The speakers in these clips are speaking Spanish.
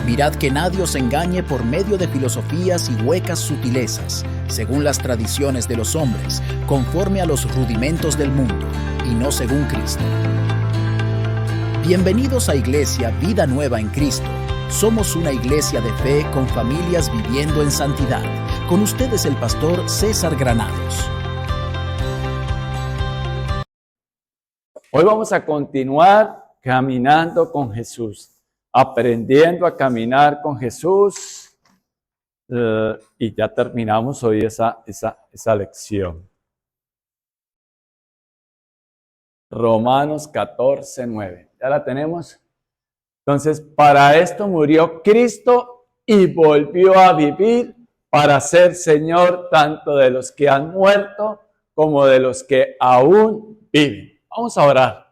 Mirad que nadie os engañe por medio de filosofías y huecas sutilezas, según las tradiciones de los hombres, conforme a los rudimentos del mundo, y no según Cristo. Bienvenidos a Iglesia Vida Nueva en Cristo. Somos una iglesia de fe con familias viviendo en santidad. Con ustedes el pastor César Granados. Hoy vamos a continuar caminando con Jesús, aprendiendo a caminar con Jesús, y ya terminamos hoy esa lección. Romanos 14:9. ¿Ya la tenemos? Entonces, para esto murió Cristo y volvió a vivir para ser Señor tanto de los que han muerto como de los que aún viven. Vamos a orar.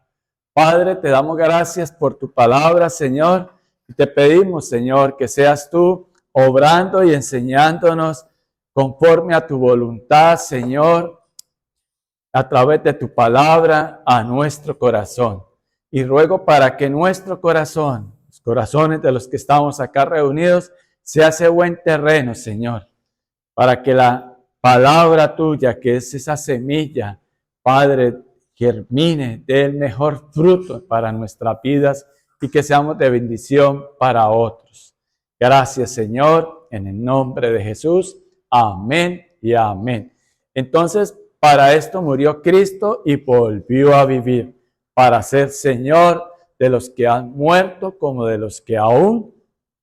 Padre, te damos gracias por tu palabra, Señor, y te pedimos, Señor, que seas tú obrando y enseñándonos conforme a tu voluntad, Señor, a través de tu palabra a nuestro corazón. Y ruego para que nuestro corazón, los corazones de los que estamos acá reunidos, se hace buen terreno, Señor, para que la palabra tuya, que es esa semilla, Padre, germine, dé el mejor fruto para nuestras vidas y que seamos de bendición para otros. Gracias, Señor, en el nombre de Jesús. Amén y amén. Entonces, para esto murió Cristo y volvió a vivir, para ser Señor de los que han muerto como de los que aún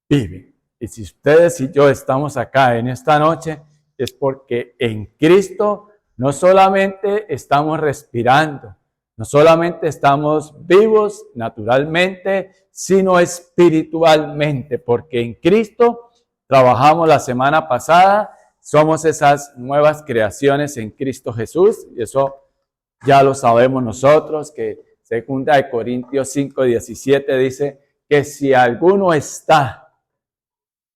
viven. Y si ustedes y yo estamos acá en esta noche, es porque en Cristo no solamente estamos respirando, no solamente estamos vivos naturalmente, sino espiritualmente, porque en Cristo trabajamos la semana pasada, somos esas nuevas creaciones en Cristo Jesús, y eso ya lo sabemos nosotros, que 2 Corintios 5:17 dice que si alguno está,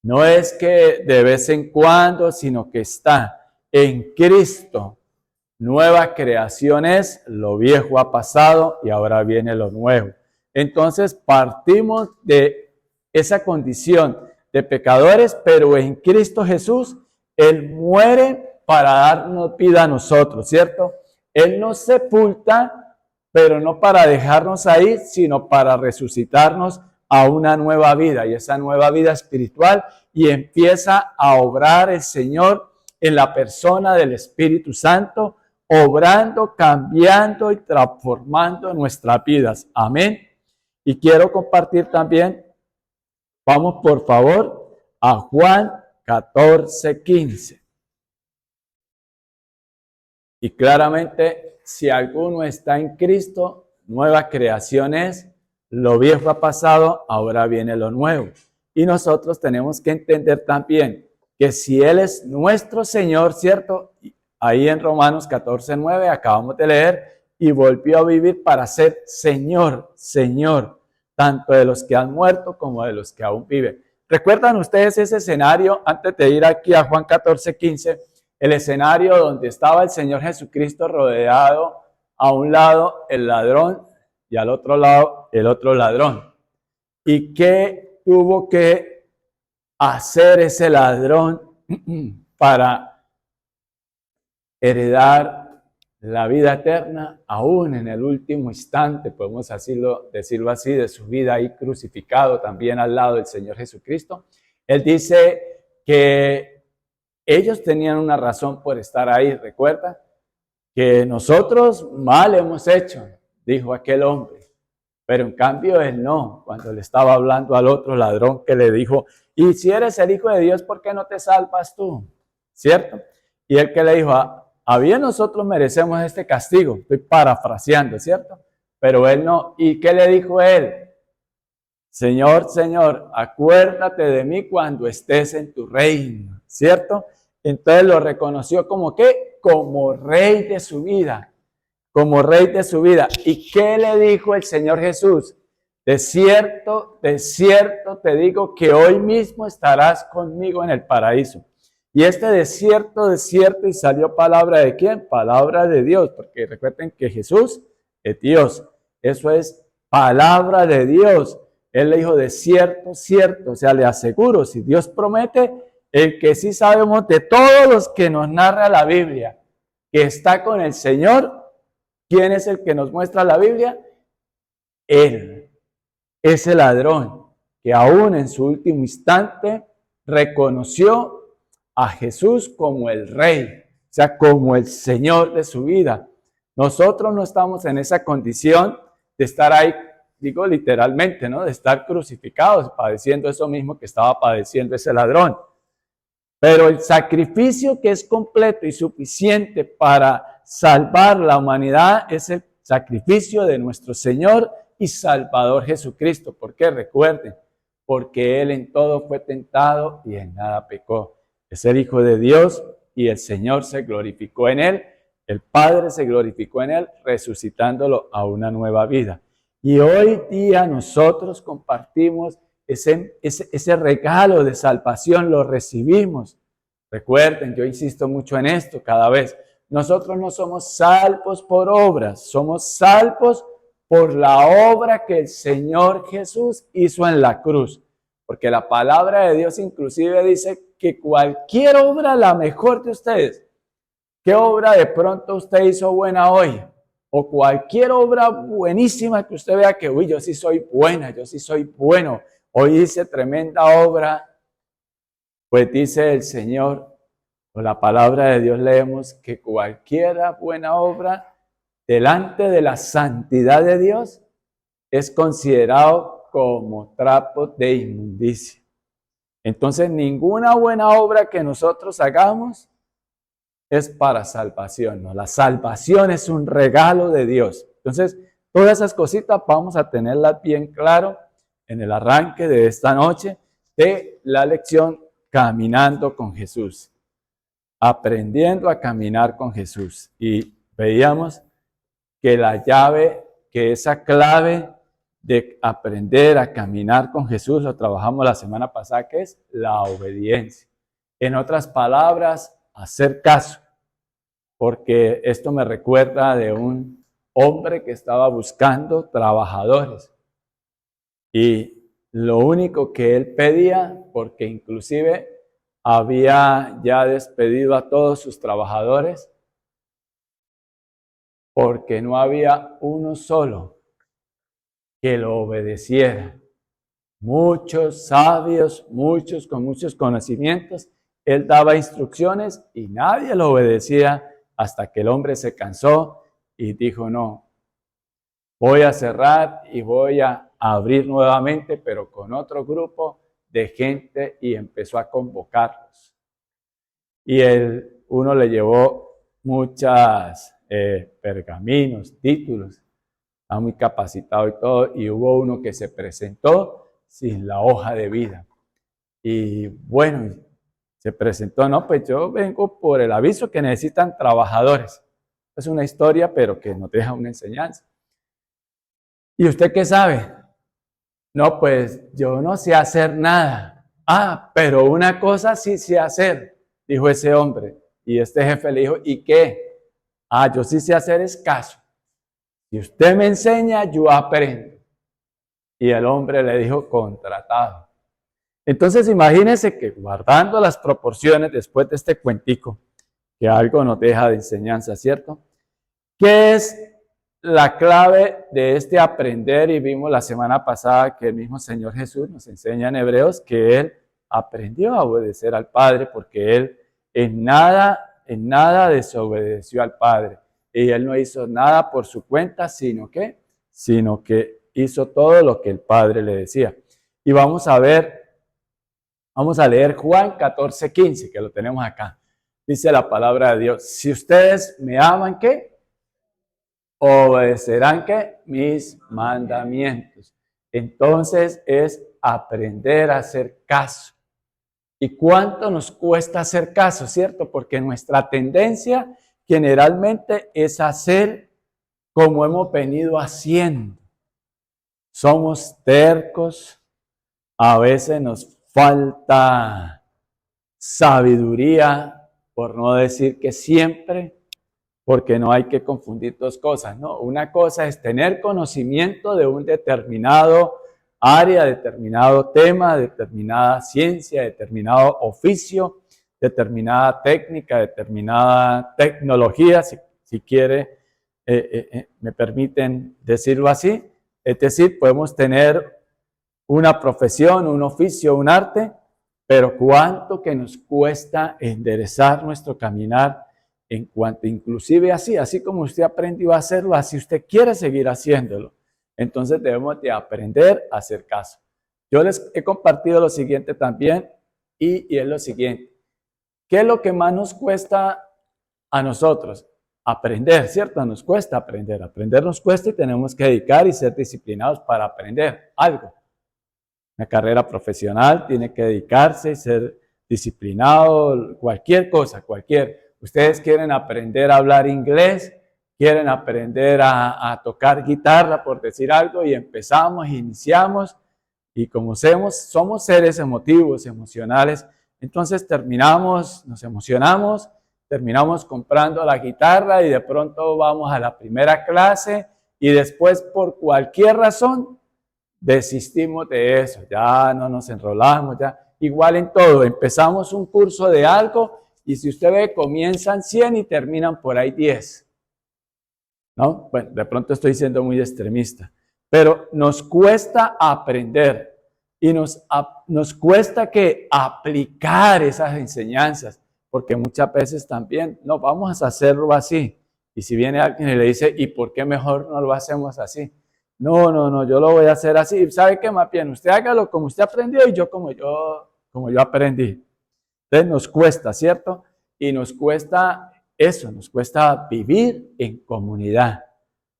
no es que de vez en cuando, sino que está en Cristo, nueva creación es, lo viejo ha pasado y ahora viene lo nuevo. Entonces partimos de esa condición de pecadores, pero en Cristo Jesús, Él muere para darnos vida a nosotros, ¿cierto? Él nos sepulta, pero no para dejarnos ahí, sino para resucitarnos a una nueva vida, y esa nueva vida espiritual, y empieza a obrar el Señor en la persona del Espíritu Santo, obrando, cambiando y transformando nuestras vidas. Amén. Y quiero compartir también, vamos por favor a Juan 14:15. Y claramente, si alguno está en Cristo, nueva creación es, lo viejo ha pasado, ahora viene lo nuevo. Y nosotros tenemos que entender también que si Él es nuestro Señor, ¿cierto? Ahí en Romanos 14:9 acabamos de leer, y volvió a vivir para ser Señor, tanto de los que han muerto como de los que aún viven. ¿Recuerdan ustedes ese escenario, antes de ir aquí a Juan 14:15, el escenario donde estaba el Señor Jesucristo rodeado, a un lado el ladrón y al otro lado el otro ladrón? ¿Y qué tuvo que hacer ese ladrón para heredar la vida eterna, aún en el último instante, podemos decirlo así, de su vida ahí crucificado también al lado del Señor Jesucristo? Él dice que ellos tenían una razón por estar ahí. Recuerda que nosotros mal hemos hecho, dijo aquel hombre, pero en cambio él no, cuando le estaba hablando al otro ladrón que le dijo, y si eres el Hijo de Dios, ¿por qué no te salvas tú? ¿Cierto? Y él que le dijo, bien nosotros merecemos este castigo, estoy parafraseando, ¿cierto? Pero él no. ¿Y qué le dijo él? Señor, Señor, acuérdate de mí cuando estés en tu reino, ¿cierto? Entonces lo reconoció como ¿qué? Como rey de su vida, como rey de su vida. ¿Y qué le dijo el Señor Jesús? De cierto te digo que hoy mismo estarás conmigo en el paraíso. Y este de cierto, y salió palabra de ¿quién? Palabra de Dios, porque recuerden que Jesús es Dios. Eso es palabra de Dios. Él le dijo, de cierto, cierto, o sea, le aseguro, si Dios promete, el que sí sabemos de todos los que nos narra la Biblia, que está con el Señor, ¿quién es el que nos muestra la Biblia? Él, ese ladrón que aún en su último instante reconoció a Jesús como el Rey, o sea, como el Señor de su vida. Nosotros no estamos en esa condición de estar ahí, digo literalmente, ¿no? De estar crucificados, padeciendo eso mismo que estaba padeciendo ese ladrón. Pero el sacrificio que es completo y suficiente para salvar la humanidad es el sacrificio de nuestro Señor y Salvador Jesucristo. ¿Por qué? Recuerden, porque Él en todo fue tentado y en nada pecó. Es el Hijo de Dios y el Señor se glorificó en Él. El Padre se glorificó en Él, resucitándolo a una nueva vida. Y hoy día nosotros compartimos ese regalo de salvación, lo recibimos. Recuerden, yo insisto mucho en esto cada vez. Nosotros no somos salvos por obras, somos salvos por la obra que el Señor Jesús hizo en la cruz. Porque la palabra de Dios inclusive dice que cualquier obra, la mejor de ustedes, ¿qué obra de pronto usted hizo buena hoy? O cualquier obra buenísima que usted vea que, uy, yo sí soy buena, yo sí soy bueno, hoy hice tremenda obra, pues dice el Señor, o la palabra de Dios leemos que cualquiera buena obra delante de la santidad de Dios es considerado como trapo de inmundicia. Entonces, ninguna buena obra que nosotros hagamos es para salvación, ¿no? La salvación es un regalo de Dios. Entonces, todas esas cositas vamos a tenerlas bien claro en el arranque de esta noche de la lección Caminando con Jesús. Aprendiendo a caminar con Jesús. Y veíamos que la llave, que esa clave de aprender a caminar con Jesús, lo trabajamos la semana pasada, que es la obediencia. En otras palabras, hacer caso. Porque esto me recuerda de un hombre que estaba buscando trabajadores. Y lo único que él pedía, porque inclusive había ya despedido a todos sus trabajadores, porque no había uno solo que lo obedeciera. Muchos sabios, muchos con muchos conocimientos, él daba instrucciones y nadie lo obedecía hasta que el hombre se cansó y dijo, no, voy a cerrar y voy a abrir nuevamente, pero con otro grupo de gente, y empezó a convocarlos. Y uno le llevó muchas pergaminos, títulos, está muy capacitado y todo, y hubo uno que se presentó sin la hoja de vida. Y bueno, se presentó, no, pues yo vengo por el aviso que necesitan trabajadores. Es una historia, pero que nos deja una enseñanza. ¿Y usted qué sabe? No, pues yo no sé hacer nada. Ah, pero una cosa sí sé hacer, dijo ese hombre. Y este jefe le dijo, ¿y qué? Ah, yo sí sé hacer es caso. Si usted me enseña, yo aprendo. Y el hombre le dijo, contratado. Entonces imagínense que guardando las proporciones después de este cuentico, que algo nos deja de enseñanza, ¿cierto? ¿Qué es la clave de este aprender? Y vimos la semana pasada que el mismo Señor Jesús nos enseña en Hebreos que Él aprendió a obedecer al Padre porque Él en nada desobedeció al Padre. Y Él no hizo nada por su cuenta, sino que hizo todo lo que el Padre le decía. Y vamos a leer Juan 14:15, que lo tenemos acá. Dice la palabra de Dios, si ustedes me aman, ¿qué? Obedecerán, ¿qué? Mis mandamientos. Entonces es aprender a hacer caso. ¿Y cuánto nos cuesta hacer caso, cierto? Porque nuestra tendencia generalmente es hacer como hemos venido haciendo. Somos tercos, a veces nos falta sabiduría, por no decir que siempre, porque no hay que confundir dos cosas, ¿no? Una cosa es tener conocimiento de un determinado área, determinado tema, determinada ciencia, determinado oficio, determinada técnica, determinada tecnología, si quiere, me permiten decirlo así. Es decir, podemos tener una profesión, un oficio, un arte, pero cuánto que nos cuesta enderezar nuestro caminar en cuanto, inclusive así como usted aprendió a hacerlo, así usted quiere seguir haciéndolo. Entonces debemos de aprender a hacer caso. Yo les he compartido lo siguiente también y es lo siguiente. ¿Qué es lo que más nos cuesta a nosotros? Aprender, ¿cierto? Nos cuesta aprender. Aprender nos cuesta y tenemos que dedicar y ser disciplinados para aprender algo. Una carrera profesional tiene que dedicarse y ser disciplinado, cualquier cosa, Ustedes quieren aprender a hablar inglés, quieren aprender a tocar guitarra, por decir algo, y empezamos, iniciamos, y como somos seres emotivos, emocionales, entonces nos emocionamos, terminamos comprando la guitarra y de pronto vamos a la primera clase y después por cualquier razón desistimos de eso, ya no nos enrolamos, ya igual en todo, empezamos un curso de algo y si usted ve comienzan 100 y terminan por ahí 10, ¿no? Bueno, de pronto estoy siendo muy extremista, pero nos cuesta aprender y nos cuesta que aplicar esas enseñanzas, porque muchas veces también, no, vamos a hacerlo así. Y si viene alguien y le dice, ¿y por qué mejor no lo hacemos así? No, yo lo voy a hacer así. ¿Sabe qué? Más bien, usted hágalo como usted aprendió y yo como yo aprendí. Entonces nos cuesta, ¿cierto? Y nos cuesta eso, nos cuesta vivir en comunidad.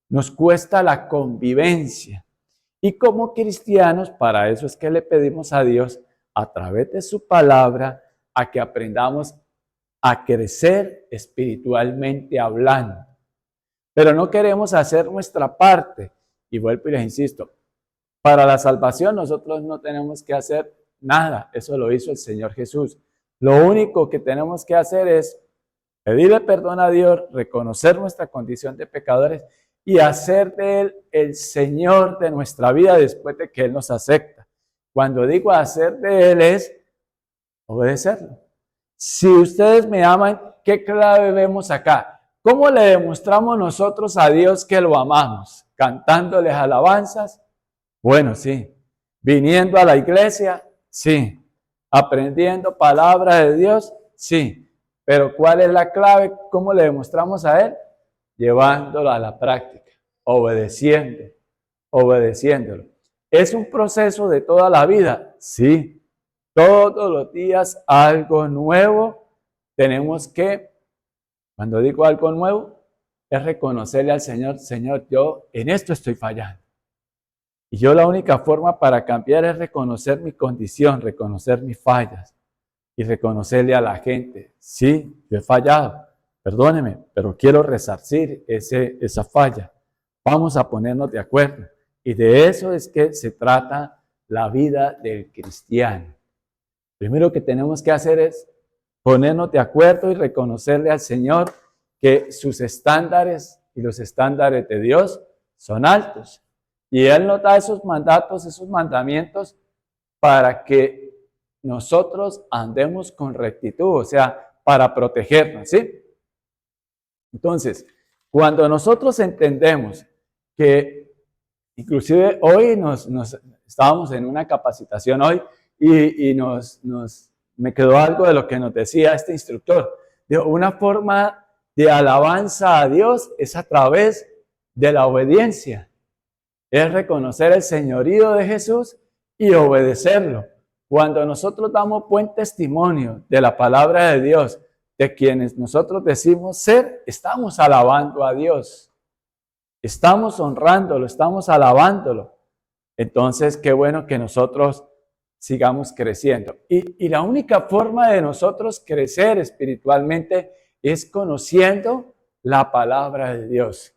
Nos cuesta la convivencia. Y como cristianos, para eso es que le pedimos a Dios, a través de su palabra, a que aprendamos a crecer espiritualmente hablando. Pero no queremos hacer nuestra parte. Y vuelvo y les insisto, para la salvación nosotros no tenemos que hacer nada. Eso lo hizo el Señor Jesús. Lo único que tenemos que hacer es pedirle perdón a Dios, reconocer nuestra condición de pecadores y hacer de Él el Señor de nuestra vida después de que Él nos acepta. Cuando digo hacer de Él es obedecerlo. Si ustedes me aman, ¿qué clave vemos acá? ¿Cómo le demostramos nosotros a Dios que lo amamos? ¿Cantándoles alabanzas? Bueno, sí. ¿Viniendo a la iglesia? Sí. ¿Aprendiendo palabra de Dios? Sí. Pero ¿cuál es la clave? ¿Cómo le demostramos a Él? Llevándolo a la práctica, obedeciéndolo. ¿Es un proceso de toda la vida? Sí. Todos los días algo nuevo. Tenemos que, cuando digo algo nuevo, es reconocerle al Señor, Señor, yo en esto estoy fallando. Y yo la única forma para cambiar es reconocer mi condición, reconocer mis fallas y reconocerle a la gente, sí, yo he fallado, perdóneme, pero quiero resarcir esa falla. Vamos a ponernos de acuerdo. Y de eso es que se trata la vida del cristiano. Primero que tenemos que hacer es ponernos de acuerdo y reconocerle al Señor que sus estándares y los estándares de Dios son altos. Y Él nos da esos mandatos, esos mandamientos para que nosotros andemos con rectitud, o sea, para protegernos, ¿sí? Entonces, cuando nosotros entendemos que, inclusive hoy estábamos en una capacitación hoy y me quedó algo de lo que nos decía este instructor. Dijo, una forma de alabanza a Dios es a través de la obediencia. Es reconocer el señorío de Jesús y obedecerlo. Cuando nosotros damos buen testimonio de la palabra de Dios, de quienes nosotros decimos ser, estamos alabando a Dios. Estamos honrándolo, estamos alabándolo. Entonces, qué bueno que nosotros sigamos creciendo. Y la única forma de nosotros crecer espiritualmente es conociendo la palabra de Dios.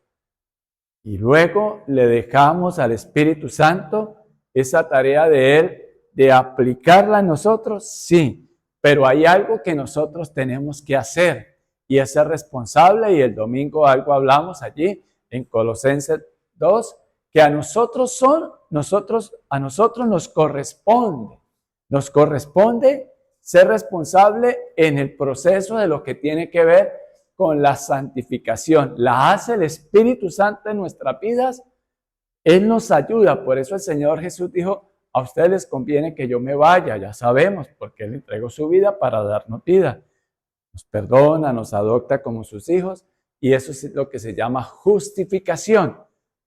Y luego le dejamos al Espíritu Santo esa tarea de Él de aplicarla en nosotros, sí, pero hay algo que nosotros tenemos que hacer y es ser responsable, y el domingo algo hablamos allí en Colosenses 2, que a nosotros a nosotros nos corresponde ser responsable en el proceso de lo que tiene que ver con la santificación. La hace el Espíritu Santo en nuestras vidas. Él nos ayuda. Por eso el Señor Jesús dijo, a ustedes les conviene que yo me vaya. Ya sabemos, porque Él entregó su vida para darnos vida. Nos perdona, nos adopta como sus hijos. Y eso es lo que se llama justificación.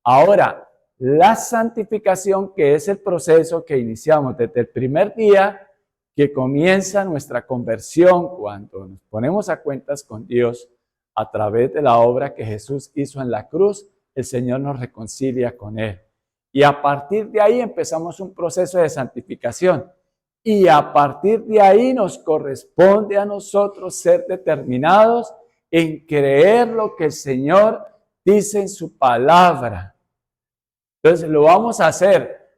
Ahora, la santificación, que es el proceso que iniciamos desde el primer día que comienza nuestra conversión, cuando nos ponemos a cuentas con Dios a través de la obra que Jesús hizo en la cruz, el Señor nos reconcilia con Él. Y a partir de ahí empezamos un proceso de santificación. Y a partir de ahí nos corresponde a nosotros ser determinados en creer lo que el Señor dice en su palabra. Entonces lo vamos a hacer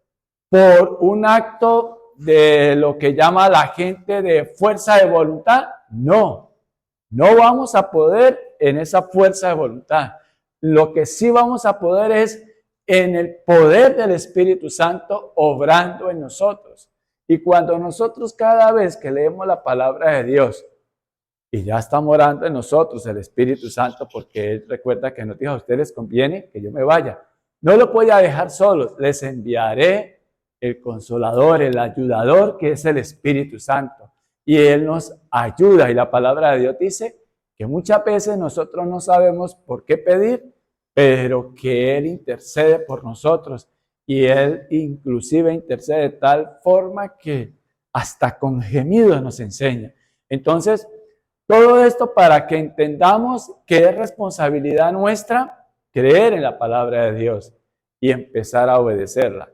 por un acto de lo que llama la gente de fuerza de voluntad. No vamos a poder en esa fuerza de voluntad. Lo que sí vamos a poder es en el poder del Espíritu Santo obrando en nosotros. Y cuando nosotros cada vez que leemos la palabra de Dios y ya está morando en nosotros el Espíritu Santo, porque Él recuerda que nos dijo, a ustedes les conviene que yo me vaya. No lo voy a dejar solos, les enviaré el Consolador, el Ayudador, que es el Espíritu Santo. Y Él nos ayuda. Y la palabra de Dios dice que muchas veces nosotros no sabemos por qué pedir, pero que Él intercede por nosotros. Y Él inclusive intercede de tal forma que hasta con gemidos nos enseña. Entonces, todo esto para que entendamos que es responsabilidad nuestra creer en la palabra de Dios y empezar a obedecerla.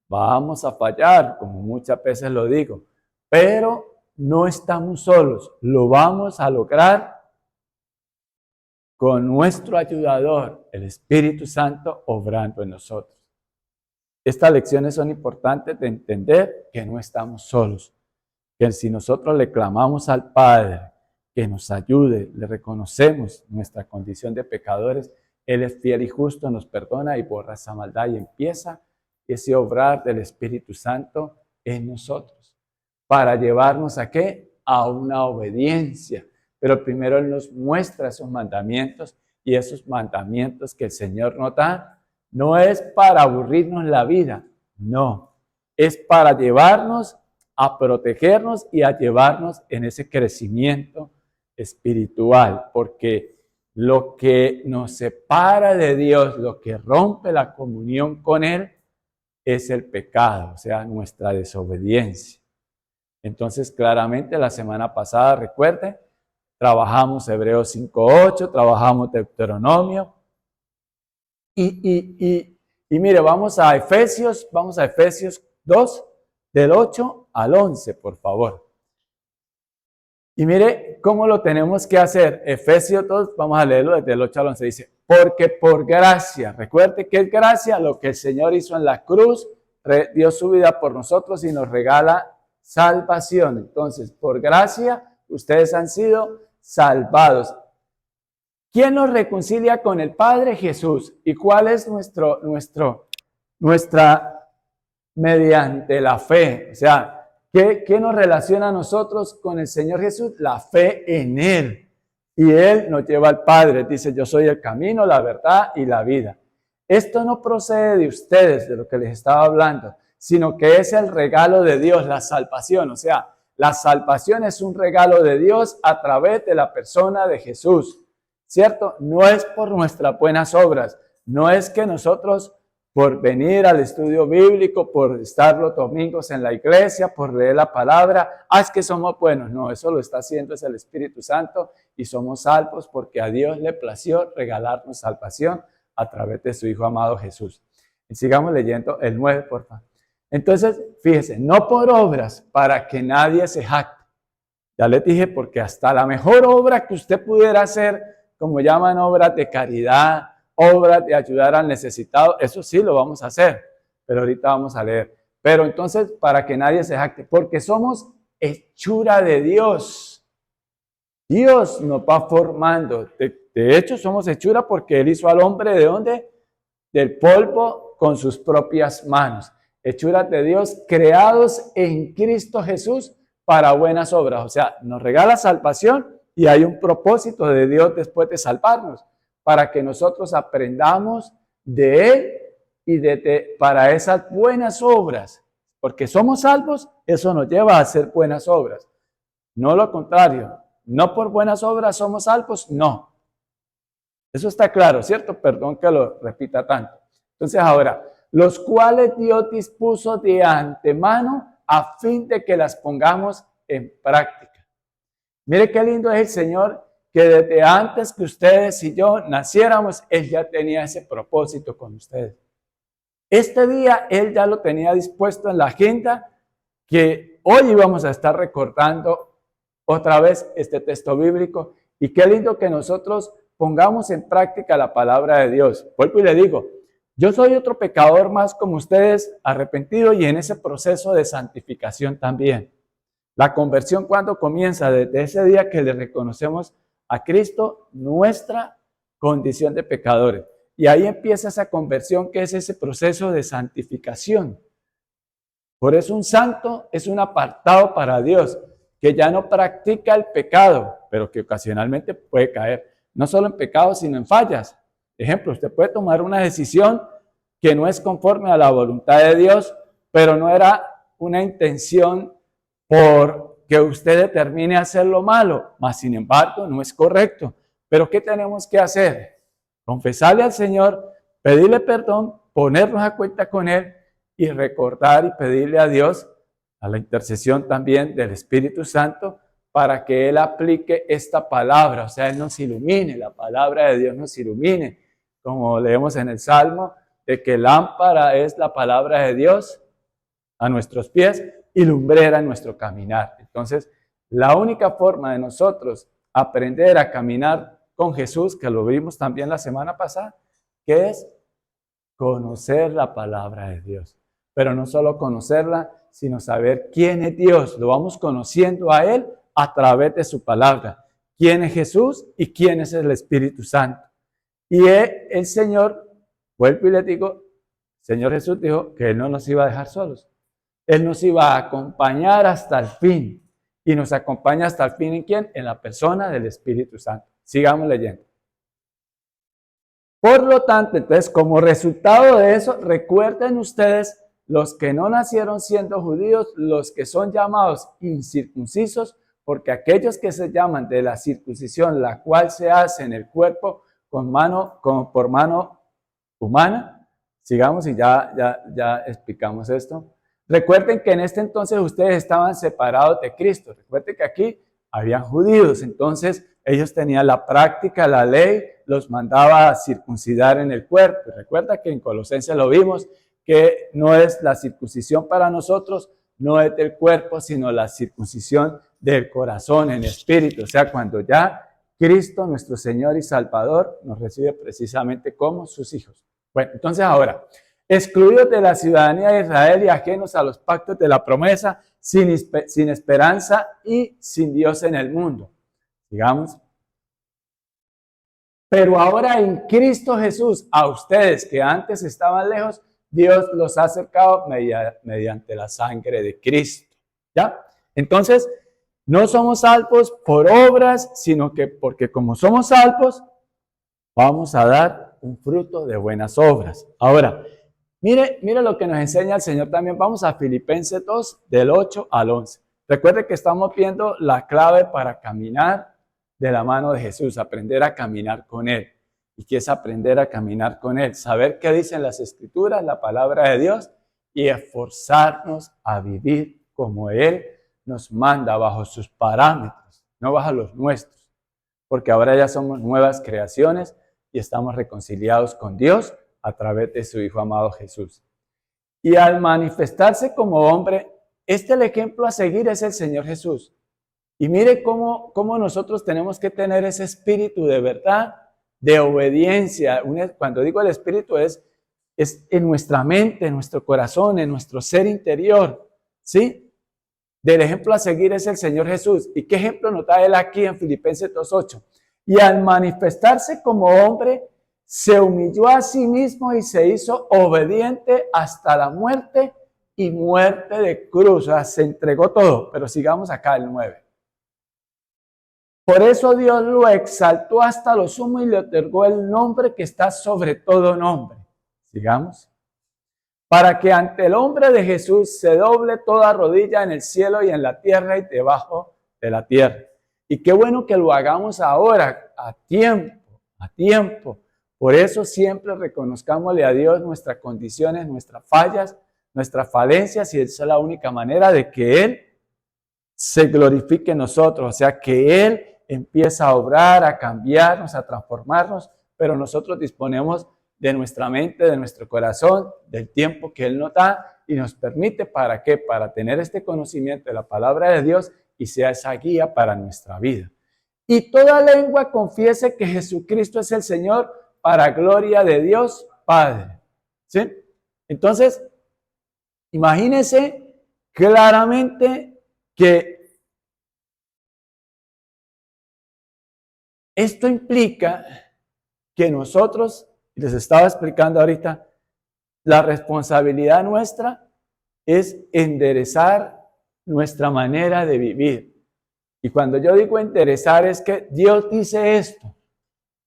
Vamos a fallar, como muchas veces lo digo, pero no estamos solos. Lo vamos a lograr con nuestro ayudador, el Espíritu Santo, obrando en nosotros. Estas lecciones son importantes de entender que no estamos solos, que si nosotros le clamamos al Padre que nos ayude, le reconocemos nuestra condición de pecadores, Él es fiel y justo, nos perdona y borra esa maldad y empieza ese obrar del Espíritu Santo en nosotros. ¿Para llevarnos a qué? A una obediencia. Pero primero Él nos muestra esos mandamientos, y esos mandamientos que el Señor nos da no es para aburrirnos la vida, no. Es para llevarnos a protegernos y a llevarnos en ese crecimiento espiritual, porque lo que nos separa de Dios, lo que rompe la comunión con Él, es el pecado, o sea, nuestra desobediencia. Entonces, claramente la semana pasada, recuerden, trabajamos Hebreos 5:8, trabajamos Deuteronomio. Y mire, vamos a Efesios 2, del 8 al 11, por favor. Y mire cómo lo tenemos que hacer. Efesios 2, vamos a leerlo desde el 8 al 11. Dice, porque por gracia, recuerde que es gracia lo que el Señor hizo en la cruz, dio su vida por nosotros y nos regala salvación. Entonces, por gracia, ustedes han sido salvados. ¿Quién nos reconcilia con el Padre? Jesús. ¿Y cuál es nuestra mediante la fe? O sea, ¿qué nos relaciona a nosotros con el Señor Jesús? La fe en Él. Y Él nos lleva al Padre. Dice, yo soy el camino, la verdad y la vida. Esto no procede de ustedes, de lo que les estaba hablando, sino que es el regalo de Dios, la salvación. O sea, la salvación es un regalo de Dios a través de la persona de Jesús. ¿Cierto? No es por nuestras buenas obras, no es que nosotros por venir al estudio bíblico, por estar los domingos en la iglesia, por leer la palabra, es que somos buenos. No, eso lo está haciendo es el Espíritu Santo y somos salvos porque a Dios le plació regalarnos salvación a través de su Hijo amado Jesús. Y sigamos leyendo el 9, por favor. Entonces, fíjese, no por obras para que nadie se jacte. Ya les dije, porque hasta la mejor obra que usted pudiera hacer, como llaman obras de caridad, obras de ayudar al necesitado, eso sí lo vamos a hacer, pero ahorita vamos a leer. Pero entonces, para que nadie se jacte, porque somos hechura de Dios. Dios nos va formando. De hecho, somos hechura porque Él hizo al hombre, ¿de dónde? Del polvo con sus propias manos. hechuras de Dios, creados en Cristo Jesús para buenas obras. O sea, nos regala salvación y hay un propósito de Dios después de salvarnos, para que nosotros aprendamos de Él y para esas buenas obras. Porque somos salvos, eso nos lleva a hacer buenas obras. No lo contrario, no por buenas obras somos salvos, no. Eso está claro, ¿cierto? Perdón que lo repita tanto. Entonces ahora, los cuales Dios dispuso de antemano a fin de que las pongamos en práctica. Mire qué lindo es el Señor, que desde antes que ustedes y yo naciéramos, Él ya tenía ese propósito con ustedes. Este día Él ya lo tenía dispuesto en la agenda, que hoy íbamos a estar recordando otra vez este texto bíblico. Y qué lindo que nosotros pongamos en práctica la palabra de Dios. Vuelvo y le digo, yo soy otro pecador más como ustedes, arrepentido y en ese proceso de santificación también. La conversión, cuando comienza, desde ese día que le reconocemos a Cristo nuestra condición de pecadores. Y ahí empieza esa conversión, que es ese proceso de santificación. Por eso un santo es un apartado para Dios, que ya no practica el pecado, pero que ocasionalmente puede caer, no solo en pecados, sino en fallas. Ejemplo, usted puede tomar una decisión que no es conforme a la voluntad de Dios, pero no era una intención por que usted determine hacer lo malo, mas sin embargo no es correcto. Pero ¿qué tenemos que hacer? Confesarle al Señor, pedirle perdón, ponernos a cuenta con Él y recordar y pedirle a Dios, a la intercesión también del Espíritu Santo, para que Él aplique esta palabra, o sea, Él nos ilumine, la palabra de Dios nos ilumine, como leemos en el Salmo, de que lámpara es la palabra de Dios a nuestros pies y lumbrera en nuestro caminar. Entonces, la única forma de nosotros aprender a caminar con Jesús, que lo vimos también la semana pasada, que es conocer la palabra de Dios. Pero no solo conocerla, sino saber quién es Dios. Lo vamos conociendo a Él a través de su palabra. Quién es Jesús y quién es el Espíritu Santo. Y el Señor, vuelvo y les digo, el Señor Jesús dijo que Él no nos iba a dejar solos. Él nos iba a acompañar hasta el fin. Y nos acompaña hasta el fin, ¿en quién? En la persona del Espíritu Santo. Sigamos leyendo. Por lo tanto, entonces, como resultado de eso, recuerden ustedes, los que no nacieron siendo judíos, los que son llamados incircuncisos, porque aquellos que se llaman de la circuncisión, la cual se hace en el cuerpo por mano humana, sigamos y ya explicamos esto. Recuerden que en este entonces ustedes estaban separados de Cristo. Recuerden que aquí habían judíos, entonces ellos tenían la práctica, la ley los mandaba a circuncidar en el cuerpo. Recuerda que en Colosenses lo vimos, que no es la circuncisión para nosotros, no es del cuerpo, sino la circuncisión del corazón en espíritu. O sea, cuando ya Cristo, nuestro Señor y Salvador, nos recibe precisamente como sus hijos. Bueno, entonces ahora, excluidos de la ciudadanía de Israel y ajenos a los pactos de la promesa, sin esperanza y sin Dios en el mundo. Digamos. Pero ahora en Cristo Jesús, a ustedes que antes estaban lejos, Dios los ha acercado mediante la sangre de Cristo. ¿Ya? Entonces, no somos salvos por obras, sino que porque como somos salvos, vamos a dar un fruto de buenas obras. Ahora, mire lo que nos enseña el Señor también. Vamos a Filipenses 2, del 8 al 11. Recuerde que estamos viendo la clave para caminar de la mano de Jesús, aprender a caminar con Él. ¿Y qué es aprender a caminar con Él? Saber qué dicen las Escrituras, la palabra de Dios, y esforzarnos a vivir como Él nos manda, bajo sus parámetros, no bajo los nuestros. Porque ahora ya somos nuevas creaciones y estamos reconciliados con Dios a través de su Hijo amado Jesús. Y al manifestarse como hombre, el ejemplo a seguir es el Señor Jesús. Y mire cómo nosotros tenemos que tener ese espíritu de verdad, de obediencia. Cuando digo el espíritu es en nuestra mente, en nuestro corazón, en nuestro ser interior, ¿sí? Del ejemplo a seguir es el Señor Jesús. ¿Y qué ejemplo nos da Él aquí en Filipenses 2:8? Y al manifestarse como hombre, se humilló a sí mismo y se hizo obediente hasta la muerte y muerte de cruz. O sea, se entregó todo. Pero sigamos acá el 9. Por eso Dios lo exaltó hasta lo sumo y le otorgó el nombre que está sobre todo nombre. Sigamos. Para que ante el nombre de Jesús se doble toda rodilla en el cielo y en la tierra y debajo de la tierra. Y qué bueno que lo hagamos ahora, a tiempo, a tiempo. Por eso siempre reconozcámosle a Dios nuestras condiciones, nuestras fallas, nuestras falencias, y esa es la única manera de que Él se glorifique en nosotros. O sea, que Él empieza a obrar, a cambiarnos, a transformarnos, pero nosotros disponemos de nuestra mente, de nuestro corazón, del tiempo que Él nos da y nos permite. ¿Para qué? Para tener este conocimiento de la palabra de Dios y sea esa guía para nuestra vida. Y toda lengua confiese que Jesucristo es el Señor para gloria de Dios Padre. ¿Sí? Entonces, imagínense claramente que esto implica que nosotros, les estaba explicando ahorita, la responsabilidad nuestra es enderezar nuestra manera de vivir. Y cuando yo digo enderezar es que Dios dice esto,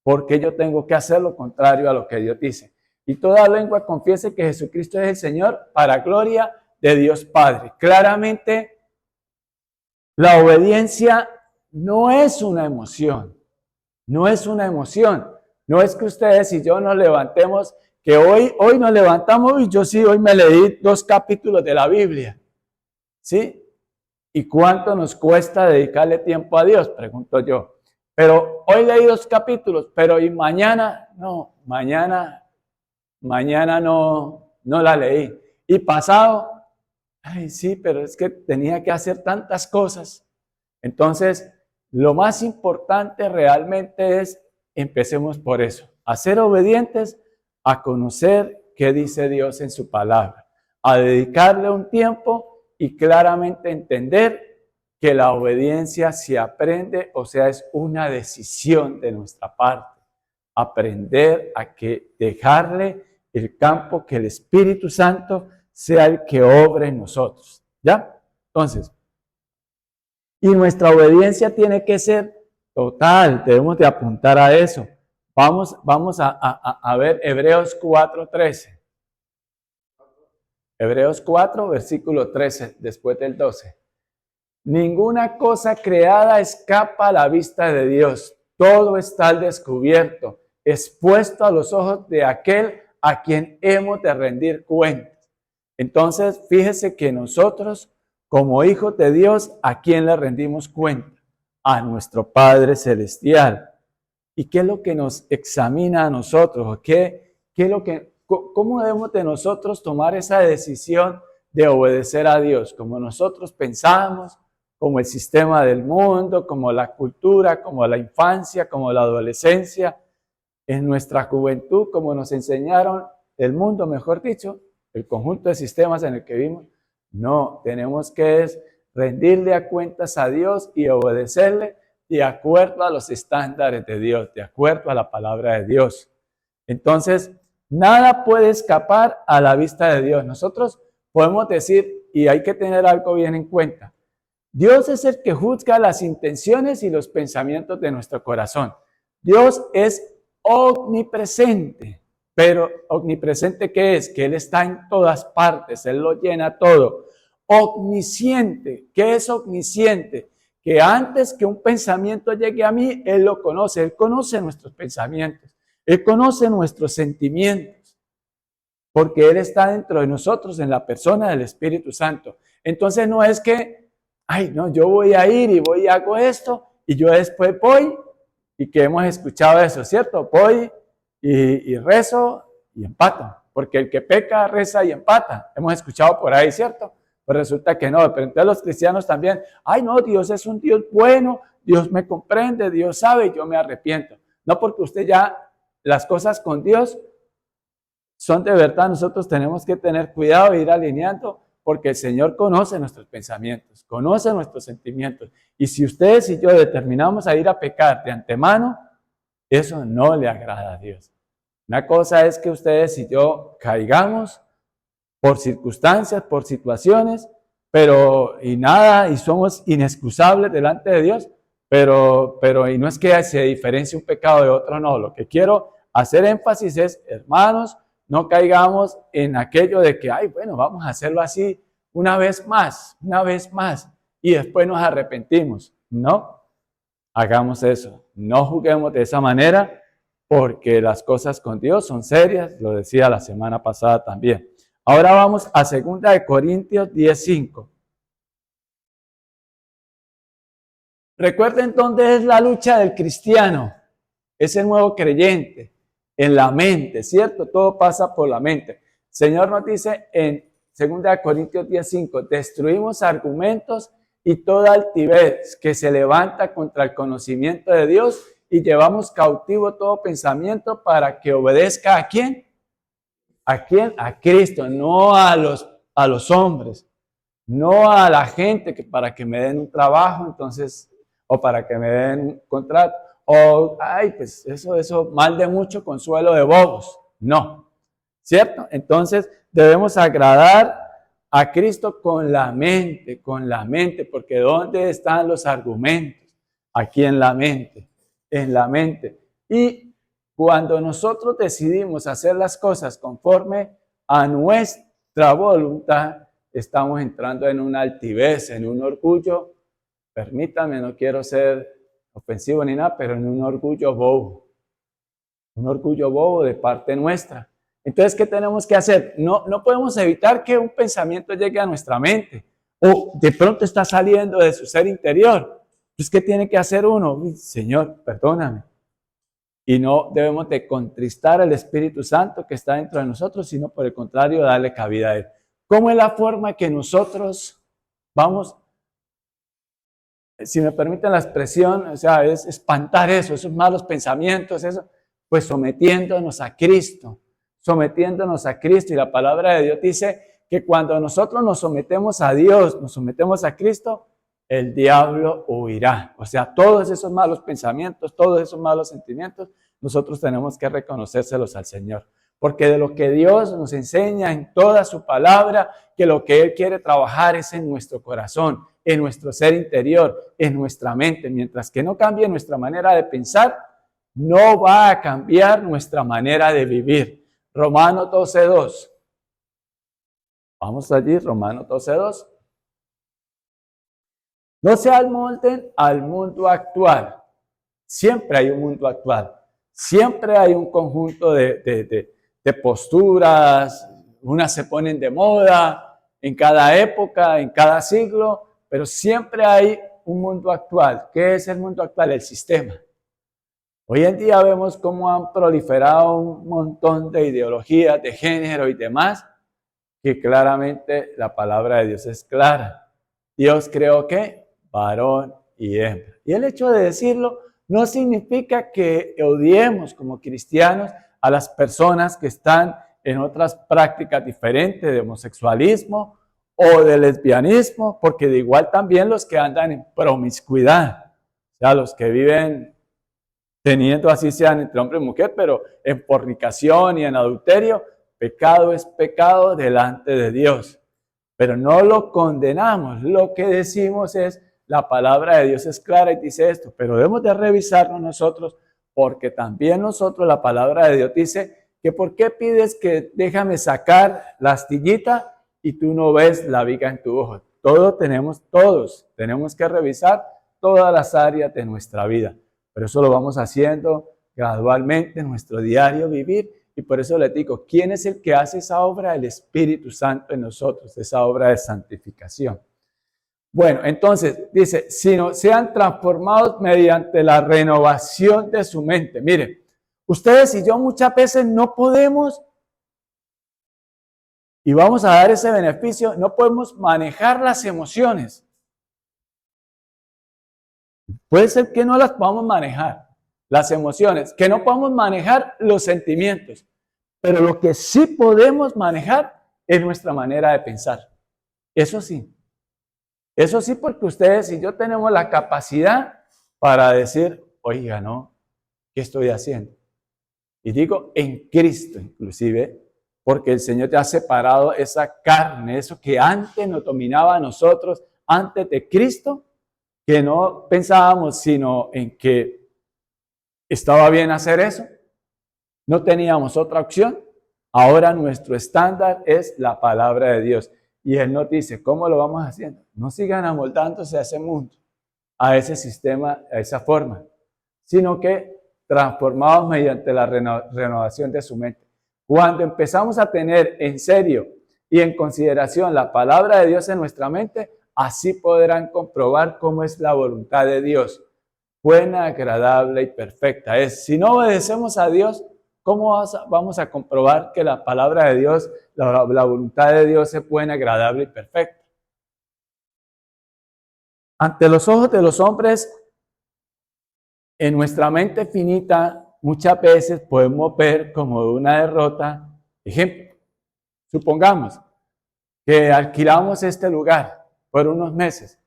porque yo tengo que hacer lo contrario a lo que Dios dice. Y toda lengua confiese que Jesucristo es el Señor para gloria de Dios Padre. Claramente, la obediencia no es una emoción, no es una emoción. No es que ustedes y yo nos levantemos, que hoy nos levantamos y yo sí, hoy me leí 2 capítulos de la Biblia. ¿Sí? ¿Y cuánto nos cuesta dedicarle tiempo a Dios? Pregunto yo. Pero hoy leí 2 capítulos, pero ¿y mañana? No, mañana no la leí. ¿Y pasado? Ay, sí, pero es que tenía que hacer tantas cosas. Entonces, lo más importante realmente es, empecemos por eso, a ser obedientes, a conocer qué dice Dios en su palabra, a dedicarle un tiempo y claramente entender que la obediencia se aprende, o sea, es una decisión de nuestra parte. Aprender a que dejarle el campo, que el Espíritu Santo sea el que obre en nosotros. ¿Ya? Entonces, y nuestra obediencia tiene que ser total, debemos de apuntar a eso. Vamos a ver Hebreos 4:13. Hebreos 4, versículo 13, después del 12. Ninguna cosa creada escapa a la vista de Dios. Todo está al descubierto, expuesto a los ojos de aquel a quien hemos de rendir cuentas. Entonces, fíjese que nosotros, como hijos de Dios, ¿a quién le rendimos cuenta? A nuestro Padre Celestial. ¿Y qué es lo que nos examina a nosotros? ¿Cómo debemos de nosotros tomar esa decisión de obedecer a Dios? Como nosotros pensamos, como el sistema del mundo, como la cultura, como la infancia, como la adolescencia, en nuestra juventud, como nos enseñaron el mundo, mejor dicho, el conjunto de sistemas en el que vivimos. No, tenemos que rendirle a cuentas a Dios y obedecerle de acuerdo a los estándares de Dios, de acuerdo a la palabra de Dios. Entonces, nada puede escapar a la vista de Dios. Nosotros podemos decir, y hay que tener algo bien en cuenta, Dios es el que juzga las intenciones y los pensamientos de nuestro corazón. Dios es omnipresente, pero omnipresente ¿qué es? Que Él está en todas partes, Él lo llena todo. Omnisciente, ¿qué es omnisciente? Que antes que un pensamiento llegue a mí, Él lo conoce, Él conoce nuestros pensamientos, Él conoce nuestros sentimientos, porque Él está dentro de nosotros en la persona del Espíritu Santo. Entonces no es que, ay, no, yo voy a ir y voy y hago esto, y yo después voy, y que hemos escuchado eso, ¿cierto? Voy y rezo y empato, porque el que peca, reza y empata. Hemos escuchado por ahí, ¿cierto? Pues resulta que no, pero entonces los cristianos también, ay no, Dios es un Dios bueno, Dios me comprende, Dios sabe, yo me arrepiento. No, porque usted ya, las cosas con Dios son de verdad, nosotros tenemos que tener cuidado e ir alineando, porque el Señor conoce nuestros pensamientos, conoce nuestros sentimientos. Y si ustedes y yo determinamos a ir a pecar de antemano, eso no le agrada a Dios. Una cosa es que ustedes y yo caigamos por circunstancias, por situaciones, y somos inexcusables delante de Dios, y no es que se diferencie un pecado de otro, no. Lo que quiero hacer énfasis es, hermanos, no caigamos en aquello de que, bueno, vamos a hacerlo así una vez más, y después nos arrepentimos. No hagamos eso, no juguemos de esa manera, porque las cosas con Dios son serias, lo decía la semana pasada también. Ahora vamos a 2 Corintios 10:5. Recuerden dónde es la lucha del cristiano, ese nuevo creyente, en la mente, ¿cierto? Todo pasa por la mente. El Señor nos dice en 2 Corintios 10:5, destruimos argumentos y toda altivez que se levanta contra el conocimiento de Dios y llevamos cautivo todo pensamiento para que obedezca ¿a quién? ¿A quién? A Cristo, no a los hombres, no a la gente para que me den un trabajo, entonces, o para que me den un contrato, o, pues eso mal de mucho consuelo de bobos. No, ¿cierto? Entonces debemos agradar a Cristo con la mente, porque ¿dónde están los argumentos? Aquí en la mente, Y cuando nosotros decidimos hacer las cosas conforme a nuestra voluntad, estamos entrando en una altivez, en un orgullo. Permítanme, no quiero ser ofensivo ni nada, pero en un orgullo bobo. Un orgullo bobo de parte nuestra. Entonces, ¿qué tenemos que hacer? No podemos evitar que un pensamiento llegue a nuestra mente o de pronto está saliendo de su ser interior. Entonces, ¿qué tiene que hacer uno? Señor, perdóname. Y no debemos de contristar al Espíritu Santo que está dentro de nosotros, sino por el contrario, darle cabida a Él. ¿Cómo es la forma que nosotros vamos, si me permiten la expresión, es espantar esos malos pensamientos, pues sometiéndonos a Cristo, y la palabra de Dios dice que cuando nosotros nos sometemos a Dios, nos sometemos a Cristo, el diablo huirá. O sea, todos esos malos pensamientos, todos esos malos sentimientos, nosotros tenemos que reconocérselos al Señor. Porque de lo que Dios nos enseña en toda su palabra, que lo que Él quiere trabajar es en nuestro corazón, en nuestro ser interior, en nuestra mente. Mientras que no cambie nuestra manera de pensar, no va a cambiar nuestra manera de vivir. Romanos 12:2. Vamos allí, Romanos 12:2. No se amolden al mundo actual. Siempre hay un mundo actual. Siempre hay un conjunto de posturas. Unas se ponen de moda en cada época, en cada siglo, pero siempre hay un mundo actual. ¿Qué es el mundo actual? El sistema. Hoy en día vemos cómo han proliferado un montón de ideologías de género y demás, que claramente la palabra de Dios es clara. Dios creó ¿qué? Varón y hembra. Y el hecho de decirlo no significa que odiemos como cristianos a las personas que están en otras prácticas diferentes de homosexualismo o de lesbianismo, porque de igual también los que andan en promiscuidad, o sea, los que viven teniendo así sean entre hombre y mujer, pero en fornicación y en adulterio, pecado es pecado delante de Dios. Pero no lo condenamos, lo que decimos es, la palabra de Dios es clara y dice esto, pero debemos de revisarnos nosotros, porque también nosotros la palabra de Dios dice que ¿por qué pides que déjame sacar la astillita y tú no ves la viga en tu ojo? Todos tenemos que revisar todas las áreas de nuestra vida, pero eso lo vamos haciendo gradualmente en nuestro diario vivir. Y por eso les digo, ¿quién es el que hace esa obra? El Espíritu Santo en nosotros, esa obra de santificación. Bueno, entonces dice, sino sean transformados mediante la renovación de su mente. Miren, ustedes y yo muchas veces no podemos, y vamos a dar ese beneficio, no podemos manejar las emociones. Puede ser que no las podamos manejar, las emociones, que no podamos manejar los sentimientos, pero lo que sí podemos manejar es nuestra manera de pensar. Eso sí, porque ustedes y yo tenemos la capacidad para decir, oiga, no, ¿qué estoy haciendo? Y digo en Cristo inclusive, porque el Señor ya ha separado esa carne, eso que antes nos dominaba a nosotros, antes de Cristo, que no pensábamos sino en que estaba bien hacer eso, no teníamos otra opción. Ahora nuestro estándar es la palabra de Dios. Y Él nos dice, ¿cómo lo vamos haciendo? No sigan amoldándose a ese mundo, a ese sistema, a esa forma, sino que transformados mediante la renovación de su mente. Cuando empezamos a tener en serio y en consideración la palabra de Dios en nuestra mente, así podrán comprobar cómo es la voluntad de Dios, buena, agradable y perfecta. Si no obedecemos a Dios, ¿cómo vamos a comprobar que la palabra de Dios, la voluntad de Dios es buena, agradable y perfecta? Ante los ojos de los hombres, en nuestra mente finita, muchas veces podemos ver como una derrota. Ejemplo, supongamos que alquilamos este lugar por unos meses